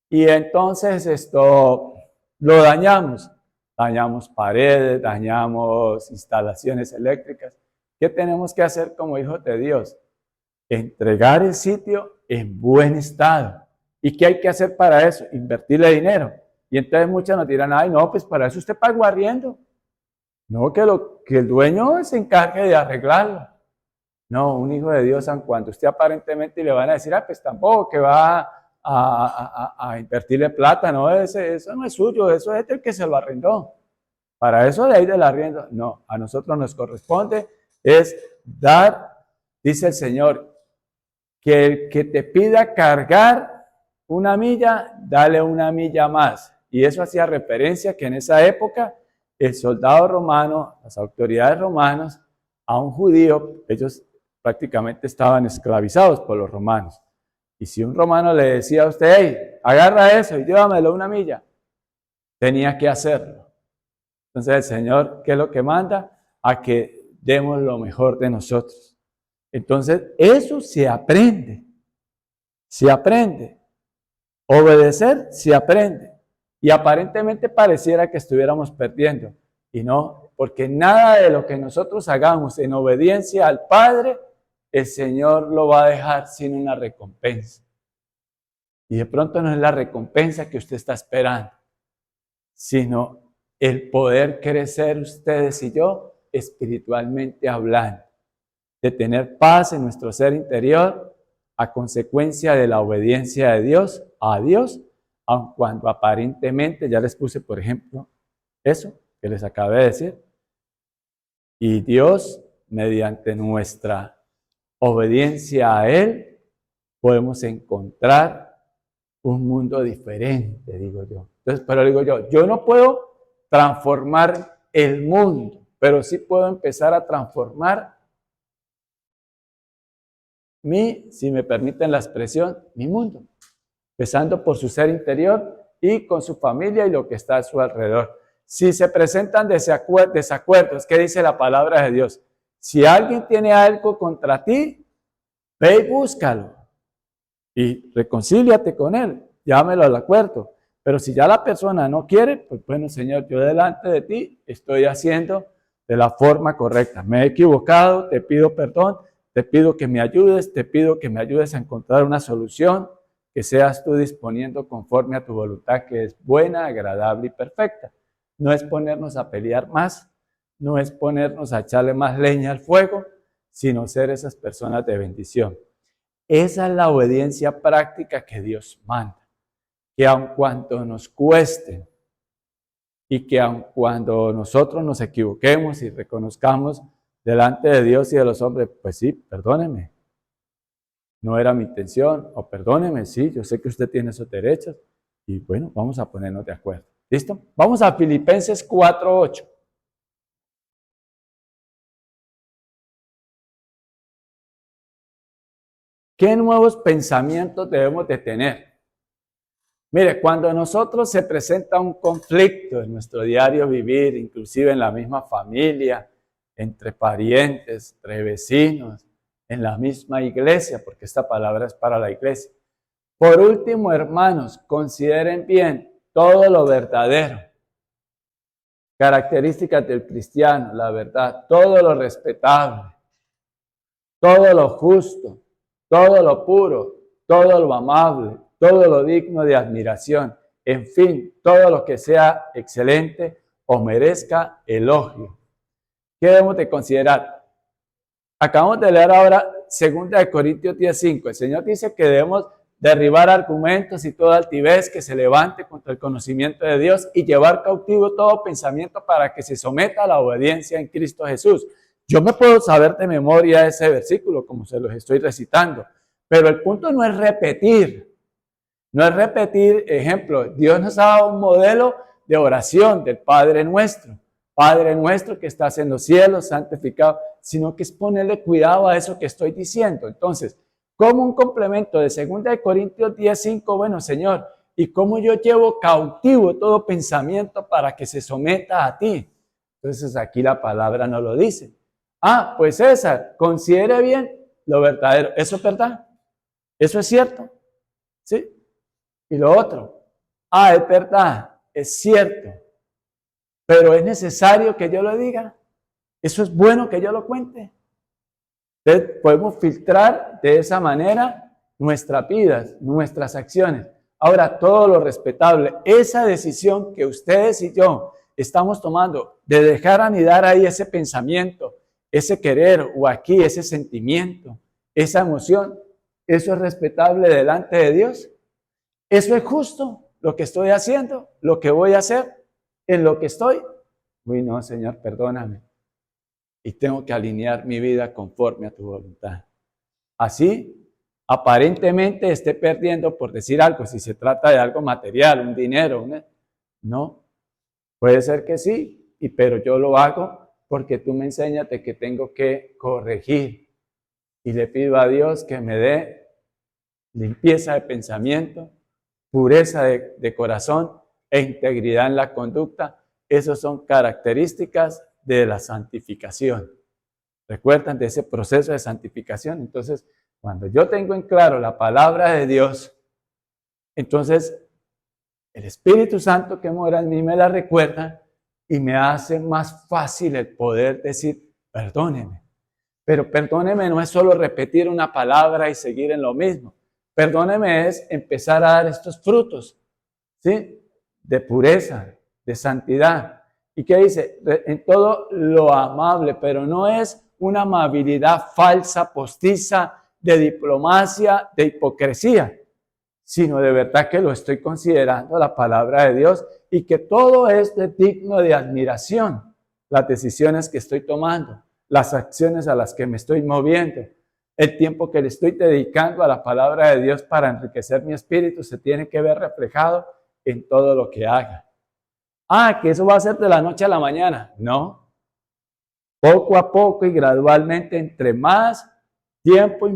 y entonces lo dañamos. Dañamos paredes, dañamos instalaciones eléctricas. ¿Qué tenemos que hacer como hijos de Dios? Entregar el sitio en buen estado. ¿Y qué hay que hacer para eso? Invertirle dinero. Y entonces muchos nos dirán, ay, no, pues para eso usted paga arriendo. No, que el dueño se encargue de arreglarlo. No, un hijo de Dios, aun cuando usted aparentemente le van a decir, pues tampoco que va a invertirle plata, no, eso no es suyo, eso es del que se lo arrendó. Para eso de ahí del arriendo, no, a nosotros nos corresponde es dar, dice el Señor, que el que te pida cargar una milla, dale una milla más. Y eso hacía referencia que en esa época el soldado romano, las autoridades romanas, a un judío, ellos prácticamente estaban esclavizados por los romanos. Y si un romano le decía a usted, hey, agarra eso y llévamelo una milla, tenía que hacerlo. Entonces el Señor, ¿qué es lo que manda? A que demos lo mejor de nosotros. Entonces eso se aprende. Se aprende. Obedecer se aprende. Y aparentemente pareciera que estuviéramos perdiendo. Y no, porque nada de lo que nosotros hagamos en obediencia al Padre, el Señor lo va a dejar sin una recompensa. Y de pronto no es la recompensa que usted está esperando, sino el poder crecer ustedes y yo espiritualmente hablando, de tener paz en nuestro ser interior a consecuencia de la obediencia de Dios a Dios, aun cuando aparentemente, ya les puse por ejemplo eso que les acabé de decir, y Dios mediante nuestra obediencia a Él podemos encontrar un mundo diferente, digo yo. Entonces, pero digo yo no puedo transformar el mundo, pero sí puedo empezar a transformar si me permiten la expresión, mi mundo, empezando por su ser interior y con su familia y lo que está a su alrededor. Si se presentan desacuerdos, ¿qué dice la palabra de Dios? Si alguien tiene algo contra ti, ve y búscalo y reconcíliate con él, llámelo al acuerdo. Pero si ya la persona no quiere, pues bueno, Señor, yo delante de ti estoy haciendo de la forma correcta. Me he equivocado, te pido perdón, te pido que me ayudes, te pido que me ayudes a encontrar una solución, que seas tú disponiendo conforme a tu voluntad, que es buena, agradable y perfecta. No es ponernos a pelear más, no es ponernos a echarle más leña al fuego, sino ser esas personas de bendición. Esa es la obediencia práctica que Dios manda. Que aun cuando nos cueste y que aun cuando nosotros nos equivoquemos y reconozcamos delante de Dios y de los hombres, pues sí, perdóneme, no era mi intención, o perdóneme, sí, yo sé que usted tiene esos derechos, y bueno, vamos a ponernos de acuerdo. ¿Listo? Vamos a Filipenses 4:8. ¿Qué nuevos pensamientos debemos de tener? Mire, cuando a nosotros se presenta un conflicto en nuestro diario vivir, inclusive en la misma familia, entre parientes, entre vecinos, en la misma iglesia, porque esta palabra es para la iglesia. Por último, hermanos, consideren bien todo lo verdadero. Características del cristiano, la verdad, todo lo respetable, todo lo justo, todo lo puro, todo lo amable, todo lo digno de admiración, en fin, todo lo que sea excelente o merezca elogio. ¿Qué debemos de considerar? Acabamos de leer ahora 2 Corintios 10:5. El Señor dice que debemos derribar argumentos y toda altivez que se levante contra el conocimiento de Dios y llevar cautivo todo pensamiento para que se someta a la obediencia en Cristo Jesús. Yo me puedo saber de memoria ese versículo como se los estoy recitando, pero el punto no es repetir. No es repetir, ejemplo, Dios nos ha dado un modelo de oración del Padre Nuestro. Padre nuestro que estás en los cielos, santificado, sino que es ponerle cuidado a eso que estoy diciendo. Entonces, como un complemento de 2 Corintios 10:5, bueno, Señor, ¿y cómo yo llevo cautivo todo pensamiento para que se someta a ti? Entonces, aquí la palabra no lo dice. Pues César, considere bien lo verdadero. ¿Eso es verdad? ¿Eso es cierto? ¿Sí? Y lo otro, es verdad, es cierto. Pero es necesario que yo lo diga. Eso es bueno que yo lo cuente. Entonces, podemos filtrar de esa manera nuestras vidas, nuestras acciones. Ahora, todo lo respetable, esa decisión que ustedes y yo estamos tomando de dejar anidar ahí ese pensamiento, ese querer o aquí ese sentimiento, esa emoción, ¿eso es respetable delante de Dios? ¿Eso es justo lo que estoy haciendo, lo que voy a hacer? En lo que estoy, uy no, Señor, perdóname. Y tengo que alinear mi vida conforme a tu voluntad. Así, aparentemente esté perdiendo por decir algo, si se trata de algo material, un dinero, no. Puede ser que sí, pero yo lo hago porque tú me enseñas de que tengo que corregir. Y le pido a Dios que me dé limpieza de pensamiento, pureza de corazón e integridad en la conducta. Esas son características de la santificación. ¿Recuerdan de ese proceso de santificación? Entonces, cuando yo tengo en claro la palabra de Dios, entonces el Espíritu Santo que mora en mí me la recuerda y me hace más fácil el poder decir, perdóneme. Pero perdóneme no es solo repetir una palabra y seguir en lo mismo. Perdóneme es empezar a dar estos frutos, ¿sí? De pureza, de santidad. ¿Y qué dice? En todo lo amable, pero no es una amabilidad falsa, postiza, de diplomacia, de hipocresía, sino de verdad que lo estoy considerando la palabra de Dios y que todo es digno de admiración. Las decisiones que estoy tomando, las acciones a las que me estoy moviendo, el tiempo que le estoy dedicando a la palabra de Dios para enriquecer mi espíritu se tiene que ver reflejado en todo lo que haga. Que eso va a ser de la noche a la mañana. No. Poco a poco y gradualmente, entre más tiempo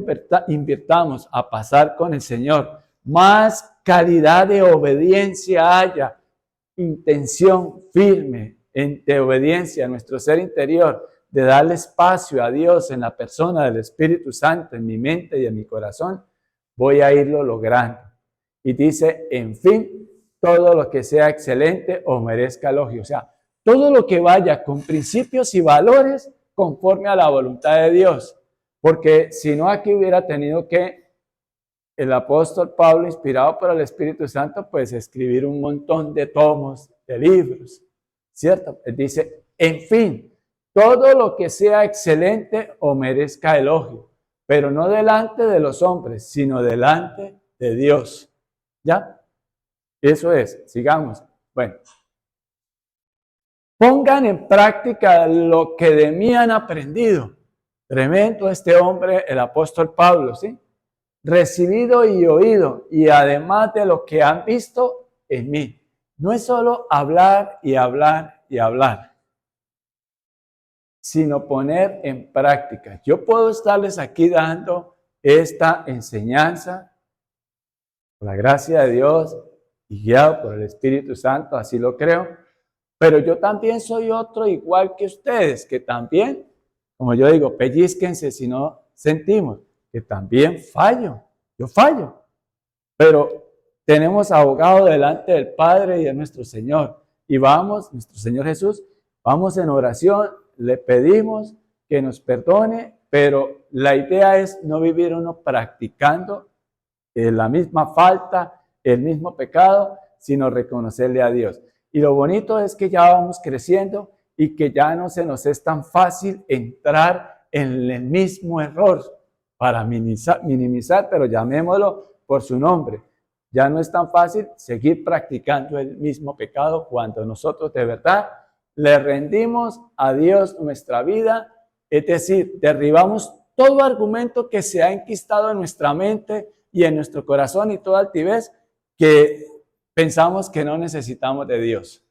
invirtamos a pasar con el Señor, más calidad de obediencia haya, intención firme de obediencia a nuestro ser interior, de darle espacio a Dios en la persona del Espíritu Santo, en mi mente y en mi corazón, voy a irlo logrando. Y dice, en fin, todo lo que sea excelente o merezca elogio. O sea, todo lo que vaya con principios y valores conforme a la voluntad de Dios. Porque si no, aquí hubiera tenido que el apóstol Pablo, inspirado por el Espíritu Santo, pues escribir un montón de tomos, de libros, ¿cierto? Él dice, en fin, todo lo que sea excelente o merezca elogio, pero no delante de los hombres, sino delante de Dios. ¿Ya? Eso es, sigamos. Bueno, pongan en práctica lo que de mí han aprendido. Tremendo este hombre, el apóstol Pablo, ¿sí? Recibido y oído, y además de lo que han visto en mí. No es solo hablar y hablar y hablar, sino poner en práctica. Yo puedo estarles aquí dando esta enseñanza, por la gracia de Dios y guiado por el Espíritu Santo, así lo creo, pero yo también soy otro igual que ustedes, que también, como yo digo, pellizquense si no sentimos, que también fallo, yo fallo, pero tenemos abogado delante del Padre y de nuestro Señor, y vamos, nuestro Señor Jesús, vamos en oración, le pedimos que nos perdone, pero la idea es no vivir uno practicando la misma falta, el mismo pecado, sino reconocerle a Dios. Y lo bonito es que ya vamos creciendo y que ya no se nos es tan fácil entrar en el mismo error para minimizar, pero llamémoslo por su nombre. Ya no es tan fácil seguir practicando el mismo pecado cuando nosotros de verdad le rendimos a Dios nuestra vida, es decir, derribamos todo argumento que se ha enquistado en nuestra mente y en nuestro corazón y toda altivez que pensamos que no necesitamos de Dios.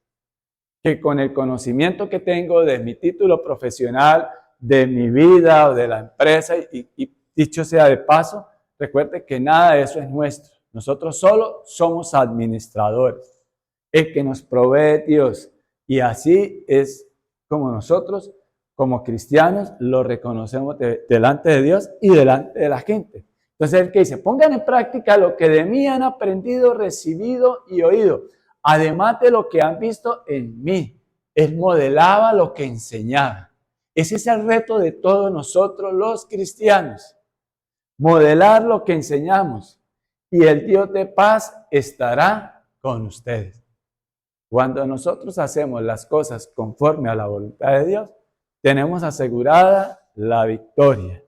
Que con el conocimiento que tengo de mi título profesional, de mi vida o de la empresa, y dicho sea de paso, recuerde que nada de eso es nuestro. Nosotros solo somos administradores. El que nos provee Dios. Y así es como nosotros, como cristianos, lo reconocemos delante de Dios y delante de la gente. Entonces, el que dice, pongan en práctica lo que de mí han aprendido, recibido y oído, además de lo que han visto en mí. Él modelaba lo que enseñaba. Ese es el reto de todos nosotros los cristianos. Modelar lo que enseñamos. Y el Dios de paz estará con ustedes. Cuando nosotros hacemos las cosas conforme a la voluntad de Dios, tenemos asegurada la victoria.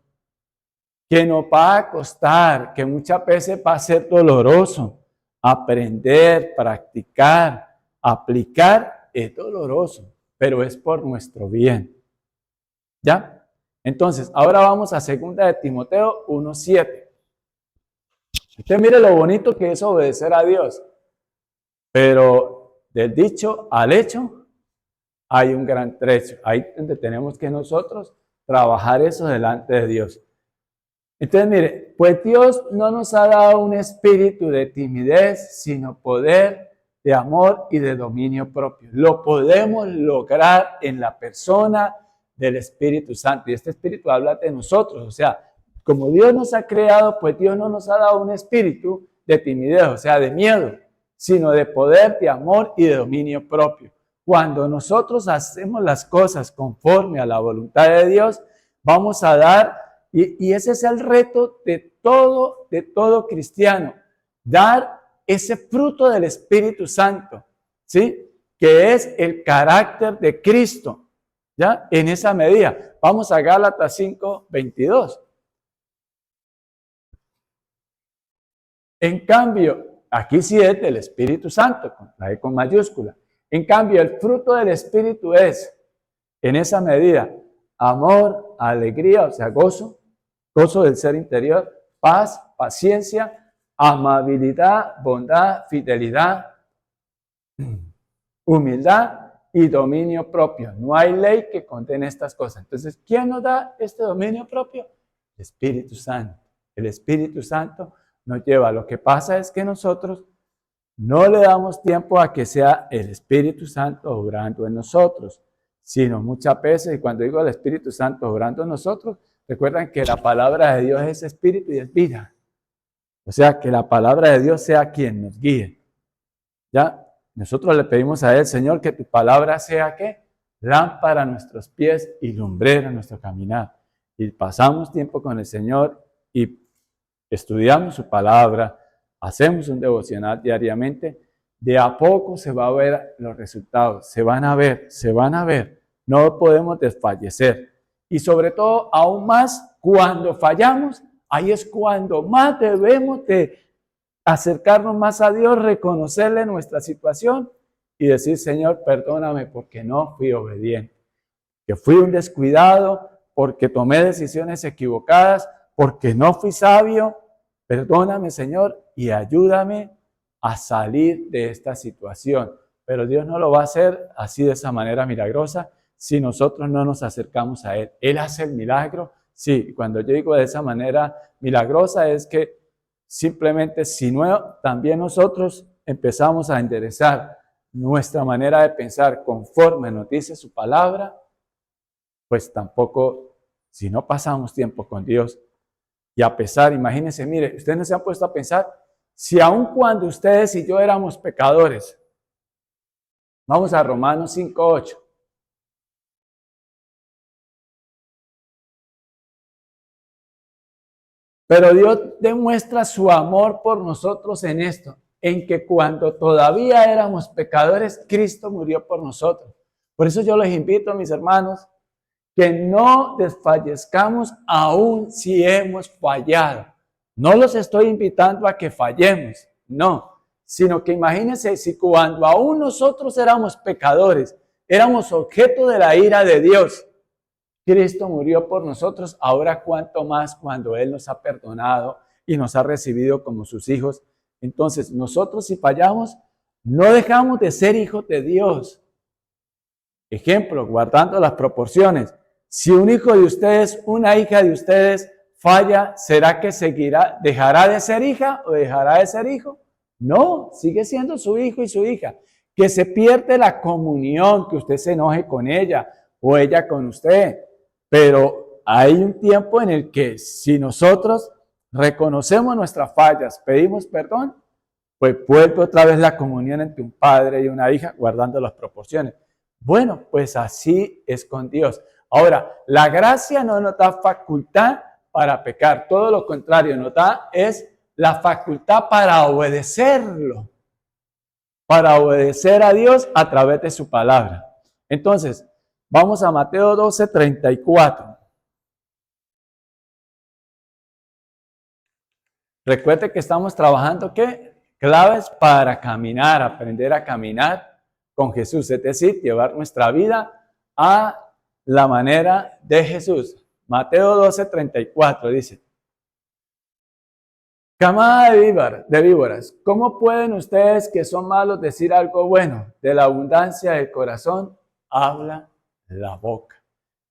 Que nos va a costar, que muchas veces va a ser doloroso. Aprender, practicar, aplicar es doloroso, pero es por nuestro bien. ¿Ya? Entonces, ahora vamos a 2 de Timoteo 1:7. Usted mire lo bonito que es obedecer a Dios, pero del dicho al hecho hay un gran trecho. Ahí donde tenemos que nosotros trabajar eso delante de Dios. Entonces, mire, pues Dios no nos ha dado un espíritu de timidez, sino poder, de amor y de dominio propio. Lo podemos lograr en la persona del Espíritu Santo. Y este Espíritu habla de nosotros. O sea, como Dios nos ha creado, pues Dios no nos ha dado un espíritu de timidez, o sea, de miedo, sino de poder, de amor y de dominio propio. Cuando nosotros hacemos las cosas conforme a la voluntad de Dios, vamos a dar, y ese es el reto de todo cristiano, dar ese fruto del Espíritu Santo, ¿sí? Que es el carácter de Cristo, ¿ya? En esa medida. Vamos a Gálatas 5:22. En cambio, aquí sí es del Espíritu Santo, la E con mayúscula. En cambio, el fruto del Espíritu es, en esa medida, amor, alegría, o sea, gozo del ser interior, paz, paciencia, amabilidad, bondad, fidelidad, humildad y dominio propio. No hay ley que condene estas cosas. Entonces, ¿quién nos da este dominio propio? El Espíritu Santo. El Espíritu Santo nos lleva. Lo que pasa es que nosotros no le damos tiempo a que sea el Espíritu Santo obrando en nosotros, sino muchas veces, y cuando digo el Espíritu Santo obrando en nosotros, recuerdan que la palabra de Dios es espíritu y es vida. O sea, que la palabra de Dios sea quien nos guíe. ¿Ya? Nosotros le pedimos a Él, Señor, que tu palabra sea, ¿qué? Lámpara a nuestros pies y lumbrera a nuestro caminar. Y pasamos tiempo con el Señor y estudiamos su palabra, hacemos un devocional diariamente, de a poco se va a ver los resultados, se van a ver, no podemos desfallecer. Y sobre todo, aún más, cuando fallamos, ahí es cuando más debemos de acercarnos más a Dios, reconocerle nuestra situación y decir, Señor, perdóname porque no fui obediente, que fui un descuidado, porque tomé decisiones equivocadas, porque no fui sabio. Perdóname, Señor, y ayúdame a salir de esta situación. Pero Dios no lo va a hacer así de esa manera milagrosa si nosotros no nos acercamos a Él. Él hace el milagro. Sí, cuando yo digo de esa manera milagrosa es que simplemente si no, también nosotros empezamos a enderezar nuestra manera de pensar conforme nos dice su palabra, pues tampoco, si no pasamos tiempo con Dios, y a pesar, imagínense, mire, ustedes no se han puesto a pensar, si aun cuando ustedes y yo éramos pecadores, vamos a Romanos 5:8. Pero Dios demuestra su amor por nosotros en esto, en que cuando todavía éramos pecadores, Cristo murió por nosotros. Por eso yo les invito, mis hermanos, que no desfallezcamos aún si hemos fallado. No los estoy invitando a que fallemos, no, sino que imagínense si cuando aún nosotros éramos pecadores, éramos objeto de la ira de Dios, Cristo murió por nosotros, ahora cuánto más cuando Él nos ha perdonado y nos ha recibido como sus hijos. Entonces nosotros si fallamos, no dejamos de ser hijos de Dios. Ejemplo, guardando las proporciones. Si un hijo de ustedes, una hija de ustedes falla, ¿será que dejará de ser hija o dejará de ser hijo? No, sigue siendo su hijo y su hija. Que se pierde la comunión, que usted se enoje con ella o ella con usted. Pero hay un tiempo en el que si nosotros reconocemos nuestras fallas, pedimos perdón, pues vuelve otra vez la comunión entre un padre y una hija, guardando las proporciones. Bueno, pues así es con Dios. Ahora, la gracia no nos da facultad para pecar, todo lo contrario, nos da es la facultad para obedecerlo, para obedecer a Dios a través de su palabra. Entonces, vamos a Mateo 12:34. Recuerde que estamos trabajando, ¿qué? Claves para caminar, aprender a caminar con Jesús, es decir, llevar nuestra vida a la manera de Jesús. Mateo 12:34 dice: camada de víboras, ¿cómo pueden ustedes que son malos decir algo bueno? De la abundancia del corazón habla la boca.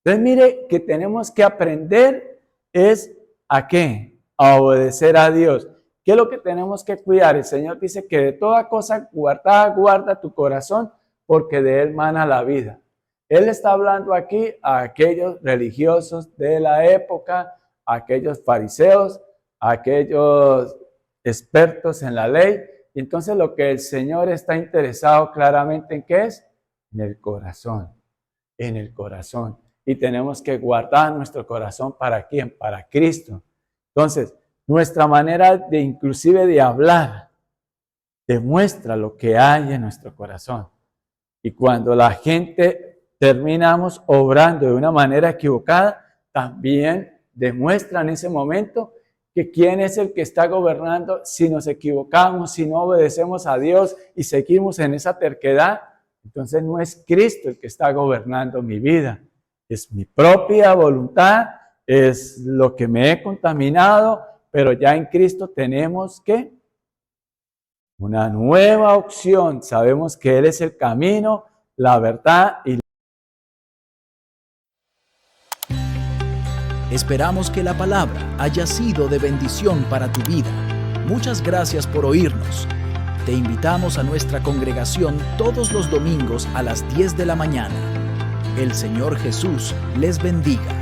Entonces mire que tenemos que aprender es ¿a qué? A obedecer a Dios. ¿Qué es lo que tenemos que cuidar? El Señor dice que de toda cosa guardada, guarda tu corazón, porque de él mana la vida. Él está hablando aquí a aquellos religiosos de la época, a aquellos fariseos, a aquellos expertos en la ley. Y entonces lo que el Señor está interesado claramente en ¿qué es? En el corazón, en el corazón. Y tenemos que guardar nuestro corazón ¿para quién? Para Cristo. Entonces, nuestra manera de inclusive de hablar demuestra lo que hay en nuestro corazón. Y cuando la gente terminamos obrando de una manera equivocada, también demuestra en ese momento que quién es el que está gobernando. Si nos equivocamos, si no obedecemos a Dios y seguimos en esa terquedad, entonces no es Cristo el que está gobernando mi vida. Es mi propia voluntad, es lo que me he contaminado, pero ya en Cristo tenemos que una nueva opción. Sabemos que Él es el camino, la verdad y Esperamos que la palabra haya sido de bendición para tu vida. Muchas gracias por oírnos. Te invitamos a nuestra congregación todos los domingos a las 10 de la mañana. El Señor Jesús les bendiga.